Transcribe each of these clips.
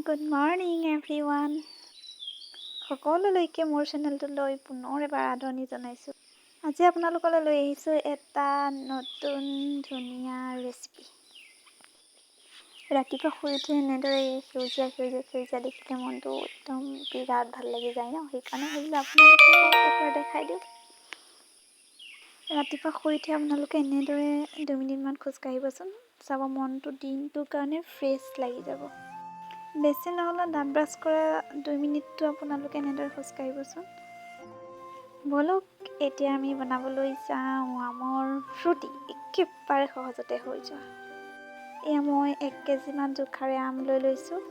Good morning everyone. সকলোলৈকে মোৰ চেনেলটোলৈ পুনৰ এবাৰ আদৰণি জনাইছোঁ। আজি আপোনালোকলৈ লৈ আহিছোঁ এটা নতুন ধুনীয়া ৰেচিপি। ৰাতিপুৱা শুই উঠি এনেদৰে সেউজীয়া দেখিলে মনটো একদম বিৰাট ভাল লাগি যায় ন, সেইকাৰণে ভাবিলোঁ আপোনালোকক এবাৰ দেখাই দিওঁ। ৰাতিপুৱা শুই উঠি আপোনালোকে এনেদৰে 2 মিনিটমান খোজকাঢ়িবচোন, চাব মনটো দিনটোৰ কাৰণে ফ্ৰেছ লাগি যাব। বেছি নহ'লে দাঁত ব্ৰাছ কৰা 2 মিনিটটো আপোনালোকে এনেদৰে খোজকাঢ়িবচোন। বলক এতিয়া আমি বনাবলৈ যাওঁ আমৰ ফ্ৰুটি, একেবাৰে সহজতে হৈ যোৱা। এয়া মই 1 কেজিমান জোখাৰে আম লৈ লৈছোঁ।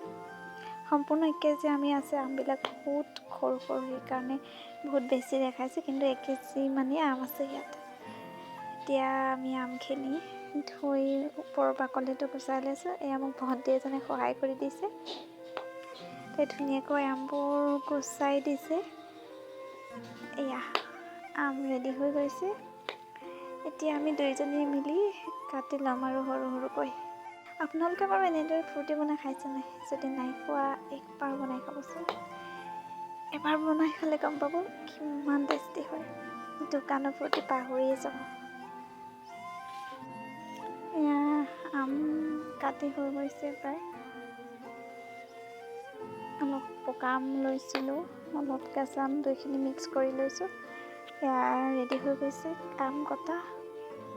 সম্পূৰ্ণ 1 কেজি আমি আছে, আমবিলাক বহুত সৰু সেইকাৰণে বহুত বেছি দেখাইছে, কিন্তু 1 কেজি মানে আম আছে ইয়াত। এতিয়া আমি আমখিনি ধুই ওপৰৰ বাকলিটো গুচাই লৈছোঁ। এয়া মোক ভণ্টি এজনে সহায় কৰি দিছে। তাই ধুনীয়াকৈ আমবোৰ গুচাই দিছে। এয়া আম ৰেডি হৈ গৈছে। এতিয়া আমি দুইজনীয়ে মিলি কাটি ল'ম আৰু সৰুকৈ। আপোনালোকে বাৰু এনেদৰে ফ্ৰুটি বনাই খাইছে নাই? যদি নাই খোৱা একবাৰ বনাই খাবচোন। এবাৰ বনাই খালে গম পাব কিমান টেষ্টি হয়। দোকানৰ ফ্ৰুটি পাহৰিয়ে যাব। এয়া আম কাটি হৈ গৈছে প্ৰায়। অলপ পকা আম লৈছিলোঁ, অলপ কেঁচা আম, দুইখিনি মিক্স কৰি লৈছোঁ। এয়া ৰেডি হৈ গৈছে আম কটা।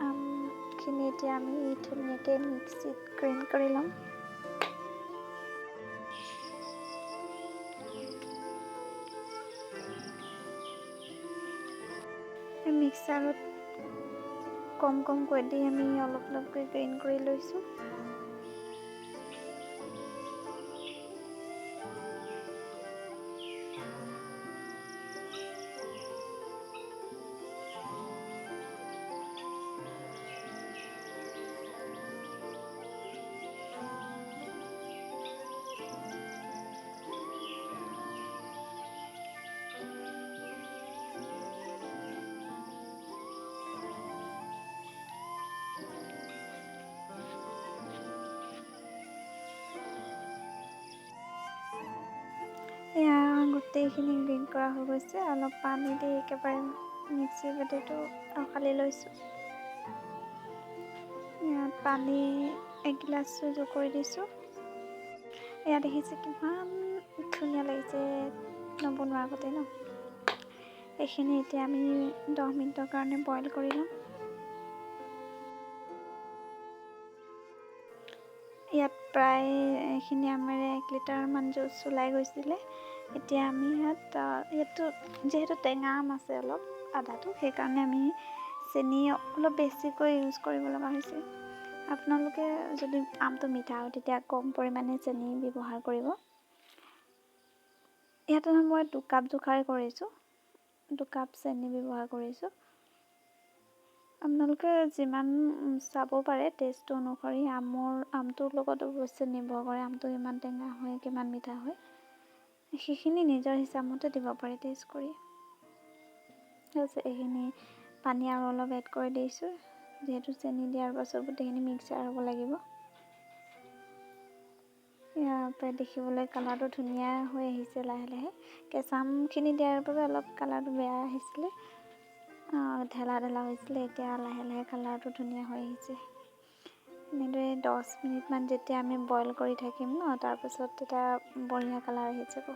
আমখিনি এতিয়া আমি ধুনীয়াকৈ মিক্সিত গ্ৰাইণ্ড কৰি ল'ম। মিক্সাৰত কমকৈ দি আমি অলপকৈ গ্ৰাইণ্ড কৰি লৈছোঁ। এয়া গোটেইখিনি গ্ৰাইণ্ড কৰা হৈ গৈছে। অলপ পানী দি একেবাৰে মিক্সিৰ বাতিটো খালি লৈছোঁ। ইয়াত পানী 1 গিলাচ যোগ কৰি দিছোঁ। এয়া দেখিছে কিমান ধুনীয়া লাগিছে নবনোৱাৰ আগতে ন। এইখিনি এতিয়া আমি 10 মিনিটৰ কাৰণে বইল কৰি ল'ম। ইয়াত প্ৰায় এইখিনি আমাৰ 1 লিটাৰমান জুচ ওলাই গৈছিলে। এতিয়া আমি ইয়াতো যিহেতু টেঙা আম আছে অলপ আধাটো, সেইকাৰণে আমি চেনি অলপ বেছিকৈ ইউজ কৰিব লগা হৈছে। আপোনালোকে যদি আমটো মিঠা হয় তেতিয়া কম পৰিমাণে চেনি ব্যৱহাৰ কৰিব। ইয়াতে মই 2 কাপ জোখাৰে কৰিছোঁ, 2 কাপ চেনি ব্যৱহাৰ কৰিছোঁ। আপোনালোকে যিমান চাব পাৰে টেষ্টটো অনুসৰি, আমটোৰ লগত অৱশ্যে নিৰ্ভৰ কৰে আমটো কিমান টেঙা হয় কিমান মিঠা হয়, সেইখিনি নিজৰ হিচাপমতে দিব পাৰে টেষ্ট কৰি। এইখিনি পানী আৰু অলপ এড কৰি দিছোঁ, যিহেতু চেনি দিয়াৰ পাছত গোটেইখিনি মিক্সাৰ হ'ব লাগিব। ইয়াৰ পৰা দেখিবলৈ কালাৰটো ধুনীয়া হৈ আহিছে লাহে। কেঁচা আমখিনি দিয়াৰ বাবে অলপ কালাৰটো বেয়া আহিছিলে, ঢেলা হৈছিলে। এতিয়া লাহে কালাৰটো ধুনীয়া হৈ আহিছে। এনেদৰে 10 মিনিটমান যেতিয়া আমি বইল কৰি থাকিম ন, তাৰপাছত তেতিয়া বঢ়িয়া কালাৰ আহি যাব।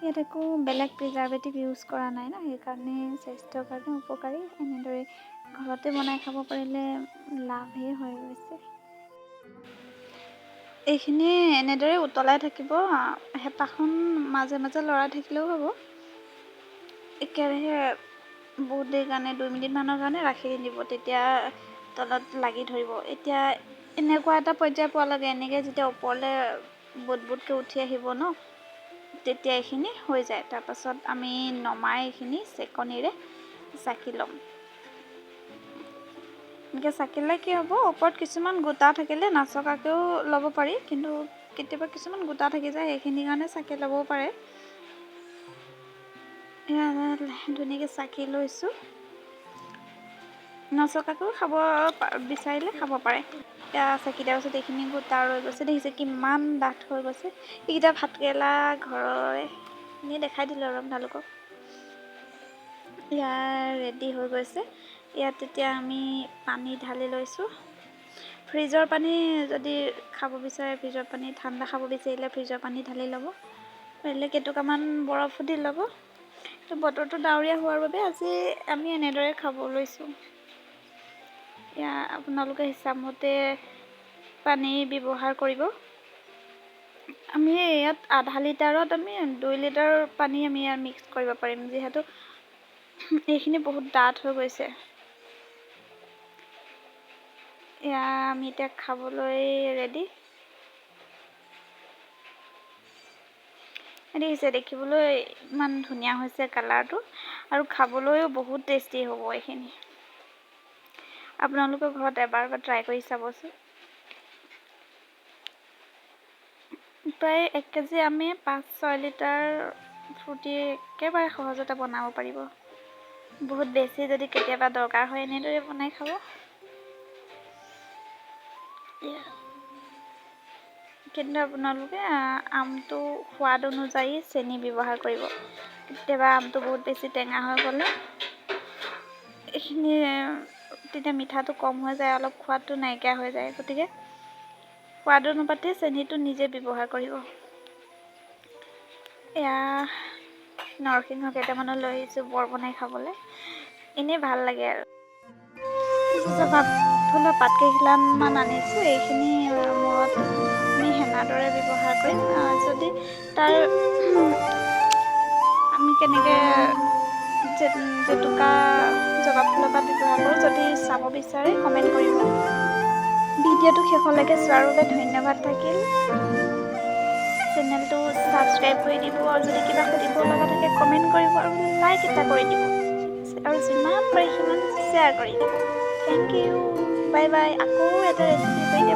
ইয়াত একো বেলেগ প্ৰিজাৰ্ভেটিভ ইউজ কৰা নাই ন, সেইকাৰণে স্বাস্থ্যৰ কাৰণে উপকাৰী। এনেদৰে ঘৰতে বনাই খাব পাৰিলে লাভেই হৈ গৈছে। এইখিনি এনেদৰে উতলাই থাকিব, হেতাখন মাজে লৰাই থাকিলেও হ'ব। একেৰাহে বহুত দেৰিৰ কাৰণে 2 মিনিটমানৰ কাৰণে ৰাখি দিব, তেতিয়া তলত লাগি ধৰিব। এতিয়া এনেকুৱা এটা পৰ্যায় পোৱা লাগে, এনেকৈ যেতিয়া ওপৰলৈ বুটকৈ উঠি আহিব ন, তেতিয়া এইখিনি হৈ যায়। তাৰপাছত আমি নমাই এইখিনি চেকনিৰে চাকি ল'ম। এনেকৈ চাকিলে কি হ'ব, ওপৰত কিছুমান গোটা থাকিলে নাচকাকৈও ল'ব পাৰি, কিন্তু কেতিয়াবা কিছুমান গোটা থাকি যায়, সেইখিনিৰ কাৰণে চাকি ল'বও পাৰে। ধুনীয়াকৈ চাকি লৈছোঁ। নচকাকৈ খাব বিচাৰিলে খাব পাৰে। এতিয়া চেকি দিয়াৰ পাছত এইখিনি গোটা ৰৈ গৈছে, দেখিছে কিমান ডাঠ হৈ গৈছে। এইকেইটা ভাতকেৰেলা ঘৰৰে, এনেই দেখাই দিলোঁ আৰু আপোনালোকক। ইয়াৰ ৰেডি হৈ গৈছে। ইয়াত এতিয়া আমি পানী ঢালি লৈছোঁ। ফ্ৰিজৰ পানী যদি খাব বিচাৰে ফ্ৰিজৰ পানী, ঠাণ্ডা খাব বিচাৰিলে ফ্ৰিজৰ পানী ঢালি ল'ব, পাৰিলে কেইটুকামান বৰফো দি ল'ব। তো বতৰটো ডাৱৰীয়া হোৱাৰ বাবে আজি আমি এনেদৰে খাব লৈছোঁ। এয়া আপোনালোকে হিচাপমতে পানী ব্যৱহাৰ কৰিব। আমি ইয়াত আধা লিটাৰত আমি 2 লিটাৰ পানী আমি ইয়াত মিক্স কৰিব পাৰিম, যিহেতু এইখিনি বহুত ডাঠ হৈ গৈছে। এয়া আমি এতিয়া খাবলৈ ৰেডি। দেখিছে, দেখিবলৈ ইমান ধুনীয়া হৈছে কালাৰটো, আৰু খাবলৈও বহুত টেষ্টি হ'ব এইখিনি। আপোনালোকৰ ঘৰত এবাৰ ট্ৰাই কৰি চাবচোন। প্ৰায় 1 কেজি আমি 5-6 লিটাৰ ফ্ৰুটি একেবাৰে সহজতে বনাব পাৰিব। বহুত বেছি যদি কেতিয়াবা দৰকাৰ হয় এনেদৰে বনাই খাব। কিন্তু আপোনালোকে আমটো সোৱাদ অনুযায়ী চেনি ব্যৱহাৰ কৰিব। কেতিয়াবা আমটো বহুত বেছি টেঙা হৈ গ'লে এইখিনি তেতিয়া মিঠাটো কম হৈ যায়, অলপ সোৱাদটো নাইকিয়া হৈ যায়। গতিকে সোৱাদ অনুপাতে চেনিটো নিজে ব্যৱহাৰ কৰিব। এয়া নৰসিংহ কেইটামানো লৈ আহিছোঁ বৰ বনাই খাবলৈ, এনেই ভাল লাগে আৰু। জবা ফুলৰ পাত কেইখিলামান আনিছোঁ, এইখিনি মূৰত আমি হেনাৰ দৰে ব্যৱহাৰ কৰিম। যদি তাৰ আমি কেনেকৈ জেতুকা জবা ফুলৰ পাত ব্যৱহাৰ কৰোঁ, যদি চাব বিচাৰে কমেণ্ট কৰিব। ভিডিঅ'টো শেষলৈকে চোৱাৰ বাবে ধন্যবাদ থাকিল। চেনেলটো ছাবস্ক্ৰাইব কৰি দিব, আৰু যদি কিবা সুধিব লগা থাকে কমেণ্ট কৰিব, আৰু লাইক এটা কৰি দিব, আৰু যিমান পাৰে সিমান শ্বেয়াৰ কৰি দিব। Thank you, bye bye. আকৌ এটা ৰেচিপি সৈতে